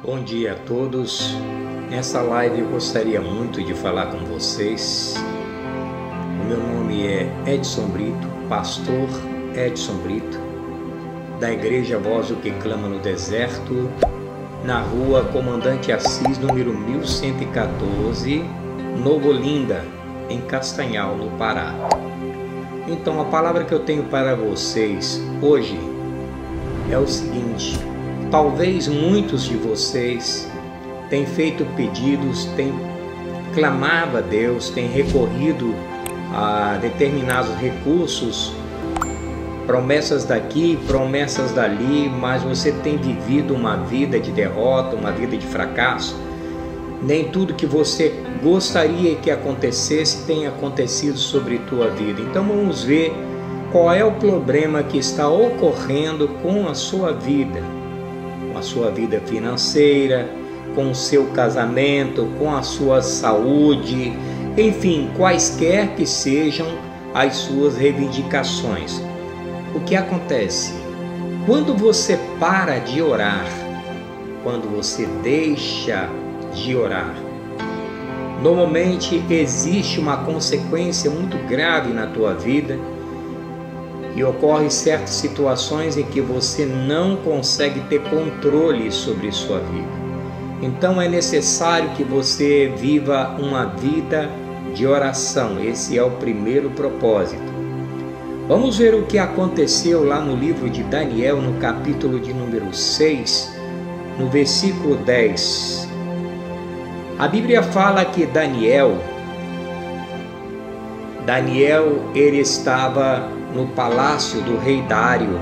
Bom dia a todos. Nessa live eu gostaria muito de falar com vocês. O meu nome é Edson Brito, pastor Edson Brito, da Igreja Voz do que Clama no Deserto, na rua Comandante Assis, número 1114, Novo Olinda, em Castanhal, no Pará. Então a palavra que eu tenho para vocês hoje é o seguinte: talvez muitos de vocês tenham feito pedidos, tenham clamado a Deus, tenham recorrido a determinados recursos, promessas daqui, promessas dali, mas você tem vivido uma vida de derrota, uma vida de fracasso. Nem tudo que você gostaria que acontecesse tem acontecido sobre tua vida. Então vamos ver qual é o problema que está ocorrendo com a sua vida. Com a sua vida financeira, com o seu casamento, com a sua saúde, enfim, quaisquer que sejam as suas reivindicações. O que acontece? Quando você para de orar, quando você deixa de orar, normalmente existe uma consequência muito grave na tua vida e ocorrem certas situações em que você não consegue ter controle sobre sua vida. Então é necessário que você viva uma vida de oração. Esse é o primeiro propósito. Vamos ver o que aconteceu lá no livro de Daniel, no capítulo de número 6, no versículo 10. A Bíblia fala que Daniel, ele estava no palácio do rei Dário.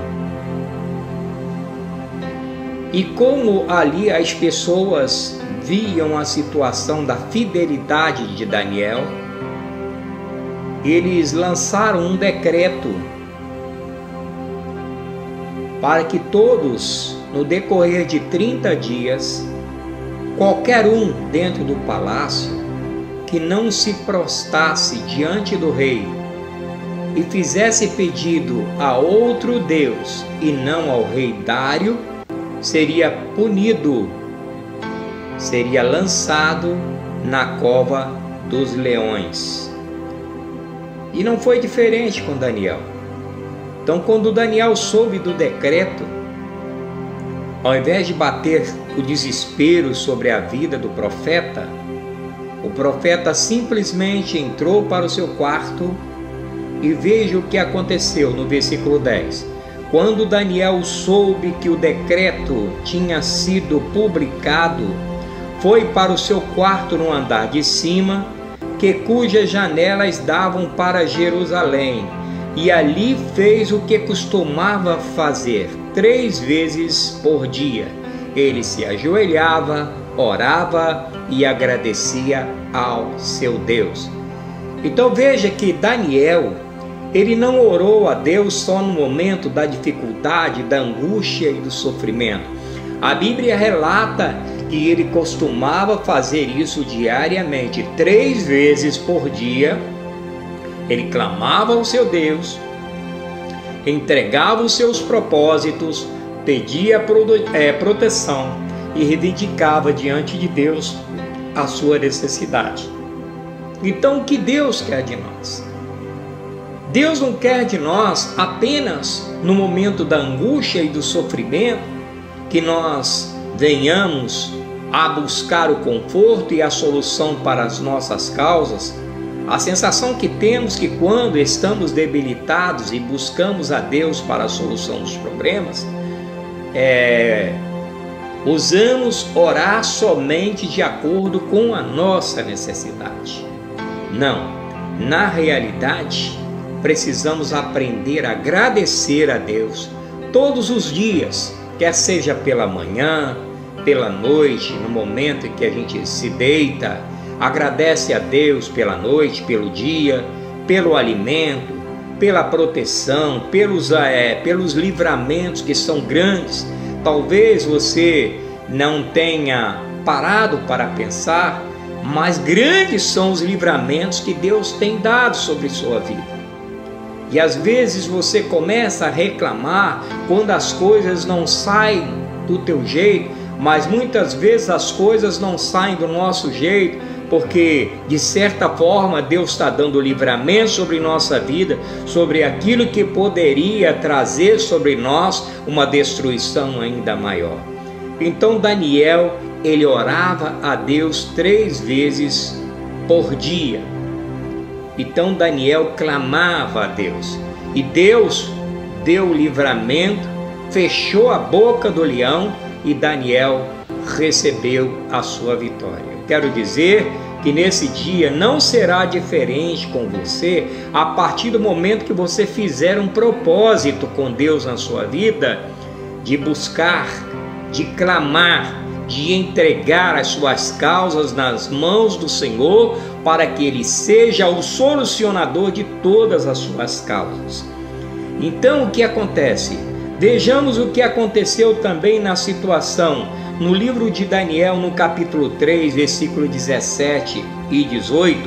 E como ali as pessoas viam a situação da fidelidade de Daniel, eles lançaram um decreto para que todos, no decorrer de 30 dias, qualquer um dentro do palácio que não se prostrasse diante do rei e fizesse pedido a outro Deus e não ao rei Dário, seria punido, seria lançado na cova dos leões. E não foi diferente com Daniel. Então, quando Daniel soube do decreto, ao invés de bater o desespero sobre a vida do profeta, o profeta simplesmente entrou para o seu quarto e veja o que aconteceu no versículo 10. Quando Daniel soube que o decreto tinha sido publicado, foi para o seu quarto no andar de cima, cujas janelas davam para Jerusalém, e ali fez o que costumava fazer 3 vezes por dia. Ele se ajoelhava, orava e agradecia ao seu Deus. Então veja que Daniel, ele não orou a Deus só no momento da dificuldade, da angústia e do sofrimento. A Bíblia relata que ele costumava fazer isso diariamente, 3 vezes por dia. Ele clamava ao seu Deus, entregava os seus propósitos, pedia proteção e reivindicava diante de Deus a sua necessidade. Então o que Deus quer de nós? Deus não quer de nós apenas no momento da angústia e do sofrimento que nós venhamos a buscar o conforto e a solução para as nossas causas. A sensação que temos que quando estamos debilitados e buscamos a Deus para a solução dos problemas, usamos orar somente de acordo com a nossa necessidade. Não, na realidade, precisamos aprender a agradecer a Deus todos os dias, quer seja pela manhã, pela noite, no momento em que a gente se deita, agradece a Deus pela noite, pelo dia, pelo alimento, pela proteção, pelos livramentos que são grandes. Talvez você não tenha parado para pensar, mas grandes são os livramentos que Deus tem dado sobre sua vida. E às vezes você começa a reclamar quando as coisas não saem do teu jeito, mas muitas vezes as coisas não saem do nosso jeito, porque de certa forma Deus está dando livramento sobre nossa vida, sobre aquilo que poderia trazer sobre nós uma destruição ainda maior. Então Daniel, ele orava a Deus 3 vezes por dia. Então Daniel clamava a Deus, e Deus deu o livramento, fechou a boca do leão, e Daniel recebeu a sua vitória. Eu quero dizer que nesse dia não será diferente com você a partir do momento que você fizer um propósito com Deus na sua vida, de buscar, de clamar, de entregar as suas causas nas mãos do Senhor, para que Ele seja o solucionador de todas as suas causas. Então o que acontece? Vejamos o que aconteceu também na situação no livro de Daniel, no capítulo 3, versículo 17 e 18,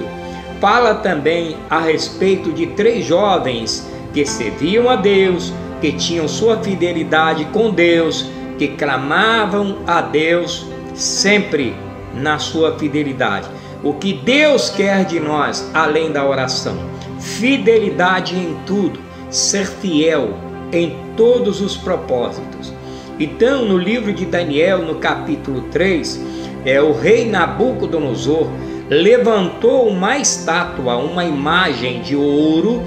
fala também a respeito de 3 jovens que serviam a Deus, que tinham sua fidelidade com Deus, que clamavam a Deus sempre na sua fidelidade. O que Deus quer de nós, além da oração? Fidelidade em tudo, ser fiel em todos os propósitos. Então, no livro de Daniel, no capítulo 3, o rei Nabucodonosor levantou uma estátua, uma imagem de ouro,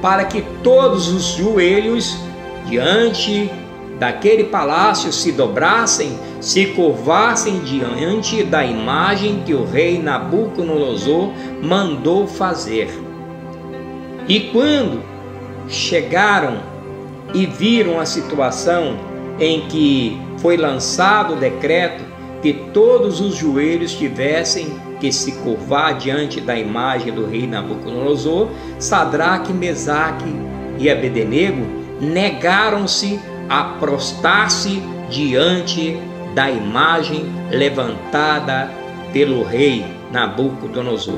para que todos os joelhos diante daquele palácio se dobrassem, se curvassem diante da imagem que o rei Nabucodonosor mandou fazer. E quando chegaram e viram a situação em que foi lançado o decreto que todos os joelhos tivessem que se curvar diante da imagem do rei Nabucodonosor, Sadraque, Mesaque e Abednego negaram-se a prostrar-se diante da imagem levantada pelo rei Nabucodonosor.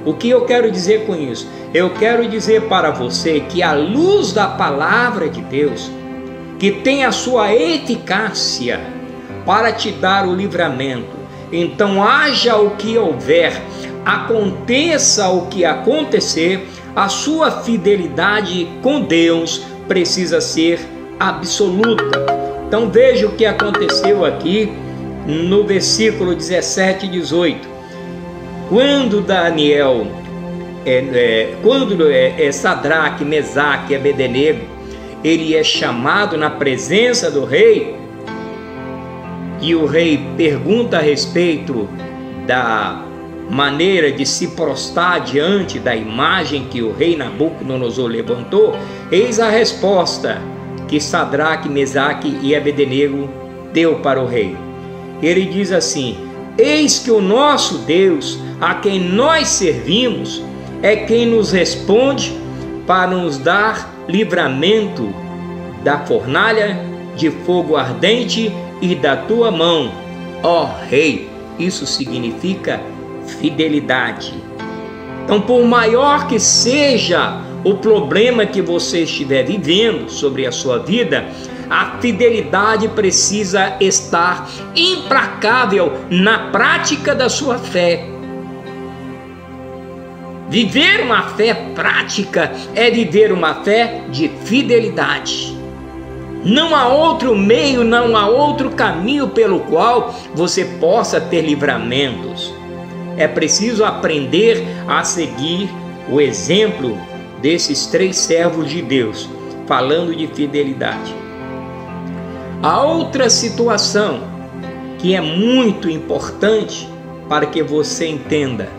O que eu quero dizer com isso? Eu quero dizer para você que a luz da palavra de Deus, que tem a sua eficácia para te dar o livramento, então haja o que houver, aconteça o que acontecer, a sua fidelidade com Deus precisa ser absoluta. Então veja o que aconteceu aqui no versículo 17 e 18. Quando Daniel, Sadraque, Mesaque e Abednego, ele é chamado na presença do rei, e o rei pergunta a respeito da maneira de se prostrar diante da imagem que o rei Nabucodonosor levantou. Eis a resposta que Sadraque, Mesaque e Abednego deu para o rei. Ele diz assim: eis que o nosso Deus, a quem nós servimos, é quem nos responde para nos dar livramento da fornalha de fogo ardente e da tua mão, ó rei. Isso significa fidelidade. Então, por maior que seja o problema que você estiver vivendo sobre a sua vida, a fidelidade precisa estar implacável na prática da sua fé. Viver uma fé prática é viver uma fé de fidelidade. Não há outro meio, não há outro caminho pelo qual você possa ter livramentos. É preciso aprender a seguir o exemplo desses 3 servos de Deus, falando de fidelidade. A outra situação que é muito importante para que você entenda: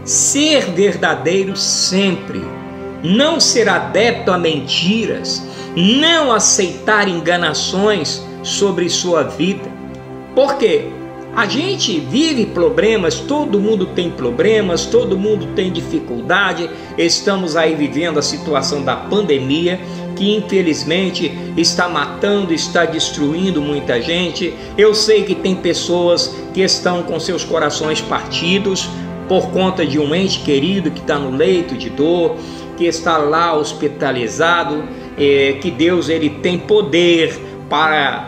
ser verdadeiro sempre, não ser adepto a mentiras, não aceitar enganações sobre sua vida. Por quê? A gente vive problemas, todo mundo tem problemas, todo mundo tem dificuldade. Estamos aí vivendo a situação da pandemia, que infelizmente está matando, está destruindo muita gente. Eu sei que tem pessoas que estão com seus corações partidos por conta de um ente querido que está no leito de dor, que está lá hospitalizado, que Deus ele tem poder para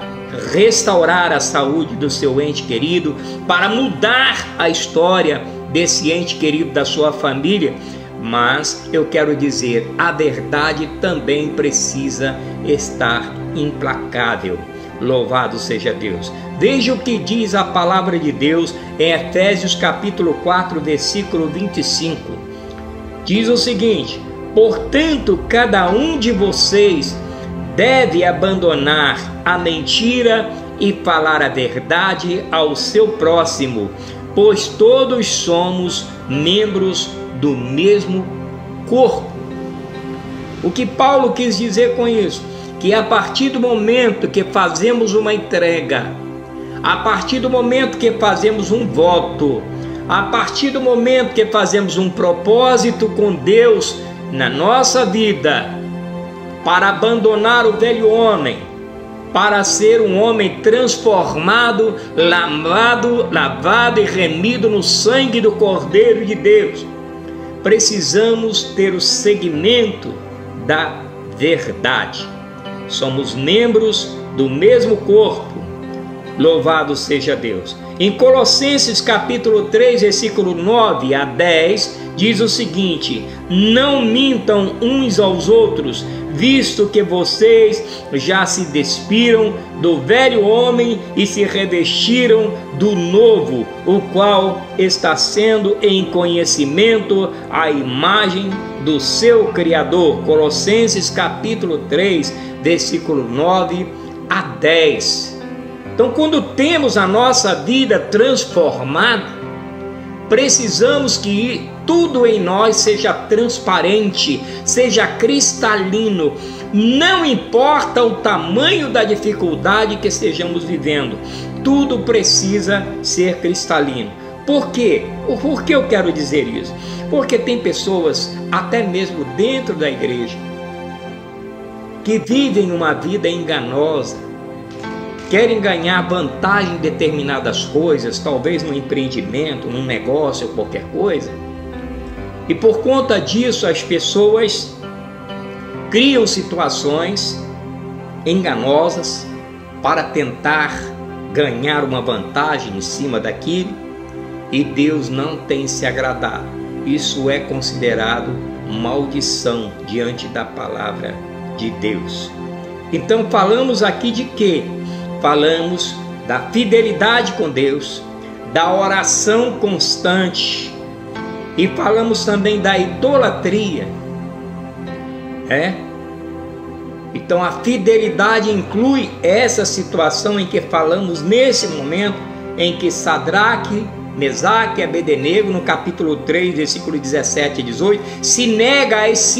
restaurar a saúde do seu ente querido, para mudar a história desse ente querido da sua família. Mas eu quero dizer, a verdade também precisa estar implacável. Louvado seja Deus. Veja o que diz a palavra de Deus em Efésios capítulo 4, versículo 25. Diz o seguinte: portanto, cada um de vocês deve abandonar a mentira e falar a verdade ao seu próximo, pois todos somos membros do mesmo corpo. O que Paulo quis dizer com isso? Que a partir do momento que fazemos uma entrega, a partir do momento que fazemos um voto, a partir do momento que fazemos um propósito com Deus na nossa vida, para abandonar o velho homem, para ser um homem transformado, lavado e remido no sangue do Cordeiro de Deus, precisamos ter o segmento da verdade. Somos membros do mesmo corpo. Louvado seja Deus. Em Colossenses capítulo 3, versículo 9 a 10, diz o seguinte: não mintam uns aos outros, visto que vocês já se despiram do velho homem e se revestiram do novo, o qual está sendo em conhecimento a imagem do seu Criador. Colossenses capítulo 3, versículo 9 a 10. Então, quando temos a nossa vida transformada, precisamos que tudo em nós seja transparente, seja cristalino. Não importa o tamanho da dificuldade que estejamos vivendo, tudo precisa ser cristalino. Por quê? Por que eu quero dizer isso? Porque tem pessoas, até mesmo dentro da igreja, que vivem uma vida enganosa, querem ganhar vantagem em determinadas coisas, talvez no empreendimento, num negócio ou qualquer coisa, e por conta disso as pessoas criam situações enganosas para tentar ganhar uma vantagem em cima daquilo, e Deus não tem se agradado. Isso é considerado maldição diante da palavra de Deus. Então falamos aqui de quê? Falamos da fidelidade com Deus, da oração constante, e falamos também da idolatria. Então a fidelidade inclui essa situação em que falamos nesse momento, em que Sadraque, Mesaque e Abednego, no capítulo 3, versículo 17 e 18, se nega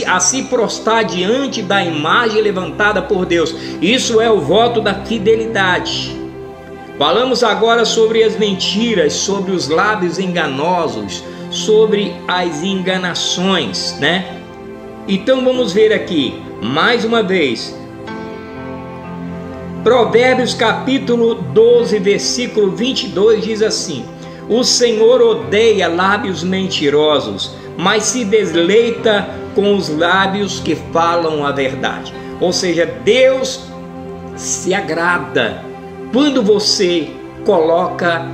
a se prostrar diante da imagem levantada por Deus. Isso é o voto da fidelidade. Falamos agora sobre as mentiras, sobre os lábios enganosos, sobre as enganações, Então vamos ver aqui, mais uma vez, Provérbios capítulo 12, versículo 22 diz assim: o Senhor odeia lábios mentirosos, mas se deleita com os lábios que falam a verdade. Ou seja, Deus se agrada quando você coloca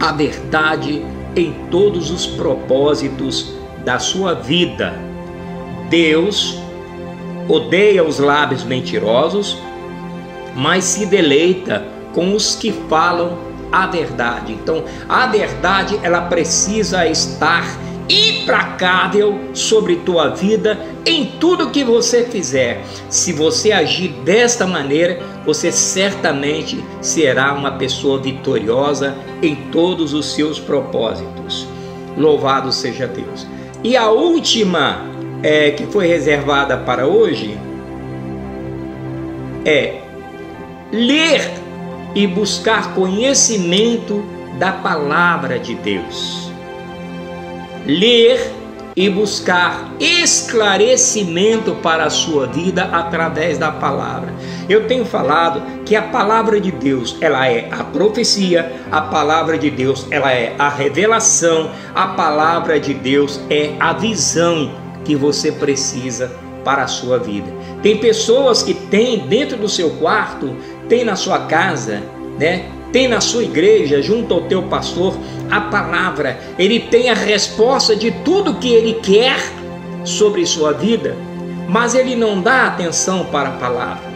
a verdade em todos os propósitos da sua vida. Deus odeia os lábios mentirosos, mas se deleita com os que falam a verdade. Então, a verdade, ela precisa estar implacável sobre tua vida em tudo que você fizer. Se você agir desta maneira, você certamente será uma pessoa vitoriosa em todos os seus propósitos. Louvado seja Deus. E a última que foi reservada para hoje é ler e buscar conhecimento da palavra de Deus. Ler e buscar esclarecimento para a sua vida através da palavra. Eu tenho falado que a palavra de Deus, ela é a profecia, a palavra de Deus, ela é a revelação, a palavra de Deus é a visão que você precisa para a sua vida. Tem pessoas que têm dentro do seu quarto, tem na sua casa, né? Tem na sua igreja, junto ao teu pastor, a palavra. Ele tem a resposta de tudo que ele quer sobre sua vida, mas ele não dá atenção para a palavra.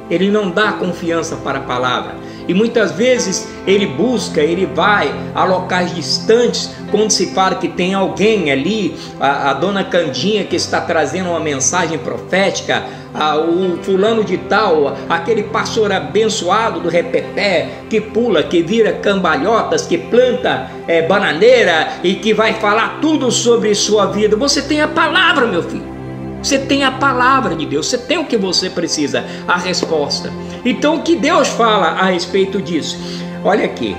Ele não dá confiança para a palavra. E muitas vezes ele busca, ele vai a locais distantes, quando se fala que tem alguém ali, a dona Candinha que está trazendo uma mensagem profética, o fulano de tal, aquele pastor abençoado do repeté, que pula, que vira cambalhotas, que planta bananeira e que vai falar tudo sobre sua vida. Você tem a palavra, meu filho. Você tem a palavra de Deus, você tem o que você precisa, a resposta. Então o que Deus fala a respeito disso? Olha aqui,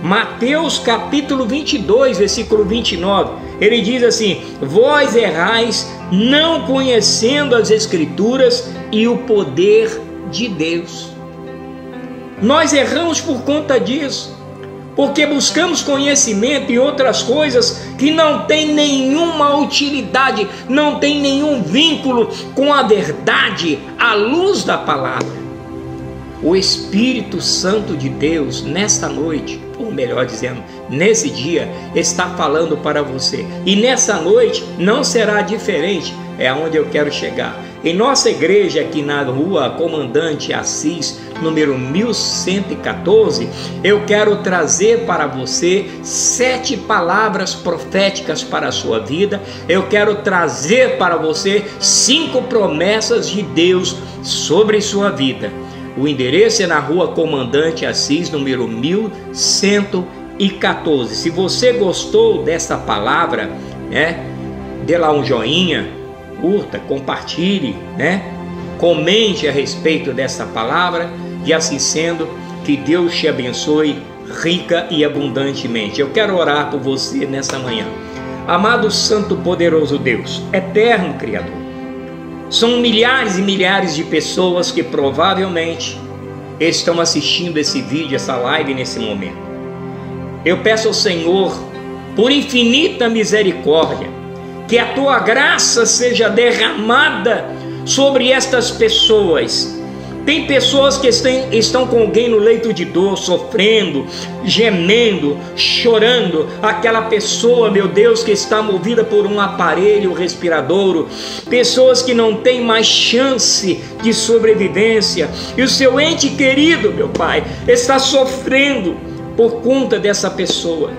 Mateus capítulo 22, versículo 29, ele diz assim: vós errais não conhecendo as Escrituras e o poder de Deus. Nós erramos por conta disso, porque buscamos conhecimento e outras coisas que não tem nenhuma utilidade, não tem nenhum vínculo com a verdade, à luz da palavra. O Espírito Santo de Deus, nesta noite, ou melhor dizendo, nesse dia, está falando para você. E nessa noite não será diferente, é aonde eu quero chegar. Em nossa igreja aqui na rua Comandante Assis, número 1114, eu quero trazer para você 7 palavras proféticas para a sua vida. Eu quero trazer para você 5 promessas de Deus sobre sua vida. O endereço é na rua Comandante Assis, número 1114. Se você gostou dessa palavra, né, dê lá um joinha, curta, compartilhe, né? Comente a respeito dessa palavra, e assim sendo, que Deus te abençoe rica e abundantemente. Eu quero orar por você nessa manhã. Amado Santo Poderoso Deus, eterno Criador, são milhares e milhares de pessoas que provavelmente estão assistindo esse vídeo, essa live nesse momento. Eu peço ao Senhor, por infinita misericórdia, que a tua graça seja derramada sobre estas pessoas. Tem pessoas que estão com alguém no leito de dor, sofrendo, gemendo, chorando. Aquela pessoa, meu Deus, que está movida por um aparelho respiradouro. Pessoas que não têm mais chance de sobrevivência. E o seu ente querido, meu Pai, está sofrendo por conta dessa pessoa.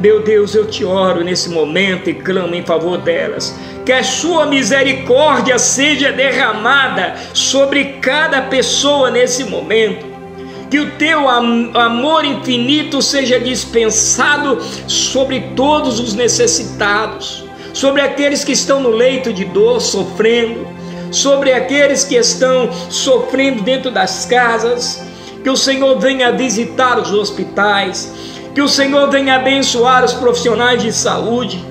Meu Deus, eu te oro nesse momento e clamo em favor delas. Que a sua misericórdia seja derramada sobre cada pessoa nesse momento. Que o teu amor infinito seja dispensado sobre todos os necessitados, sobre aqueles que estão no leito de dor sofrendo, sobre aqueles que estão sofrendo dentro das casas. Que o Senhor venha visitar os hospitais, que o Senhor venha abençoar os profissionais de saúde,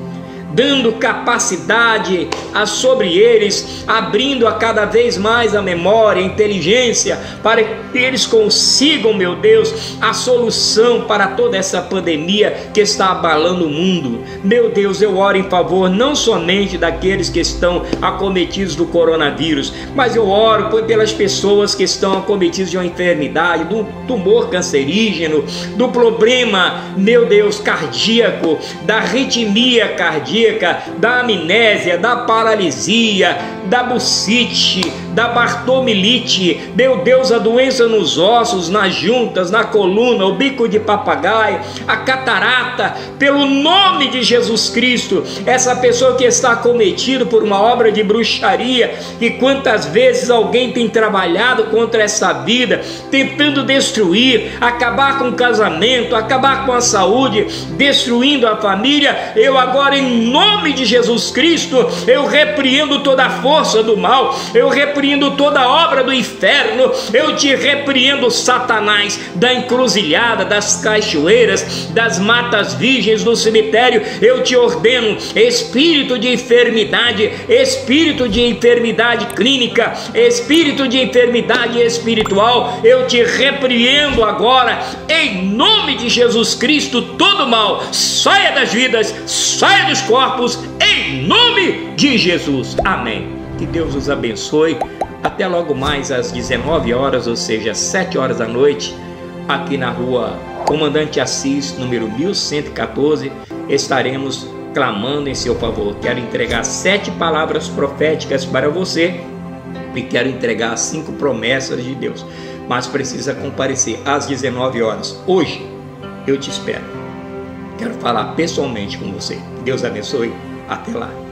dando capacidade sobre eles, abrindo a cada vez mais a memória, a inteligência, para que eles consigam, meu Deus, a solução para toda essa pandemia que está abalando o mundo. Meu Deus, eu oro em favor não somente daqueles que estão acometidos do coronavírus, mas eu oro pelas pessoas que estão acometidas de uma enfermidade, do tumor cancerígeno, do problema, meu Deus, cardíaco, da arritmia cardíaca, da amnésia, da paralisia, da bursite, da bartomilite, meu Deus, a doença nos ossos, nas juntas, na coluna, o bico de papagaio, a catarata, pelo nome de Jesus Cristo. Essa pessoa que está acometida por uma obra de bruxaria, e quantas vezes alguém tem trabalhado contra essa vida, tentando destruir, acabar com o casamento, acabar com a saúde, destruindo a família. Eu agora, em nome de Jesus Cristo, eu repreendo toda a força do mal, eu repreendo toda a obra do inferno, eu te repreendo, Satanás, da encruzilhada, das cachoeiras, das matas virgens, do cemitério. Eu te ordeno, espírito de enfermidade clínica, espírito de enfermidade espiritual, eu te repreendo agora, em nome de Jesus Cristo. Todo mal saia das vidas, saia dos corpos, em nome de Jesus. Amém. Que Deus os abençoe. Até logo mais às 19 horas, ou seja, 7 horas da noite, aqui na rua Comandante Assis, número 1114, estaremos clamando em seu favor. Quero entregar 7 palavras proféticas para você e quero entregar 5 promessas de Deus, mas precisa comparecer às 19 horas. Hoje eu te espero. Quero falar pessoalmente com você. Deus abençoe. Até lá.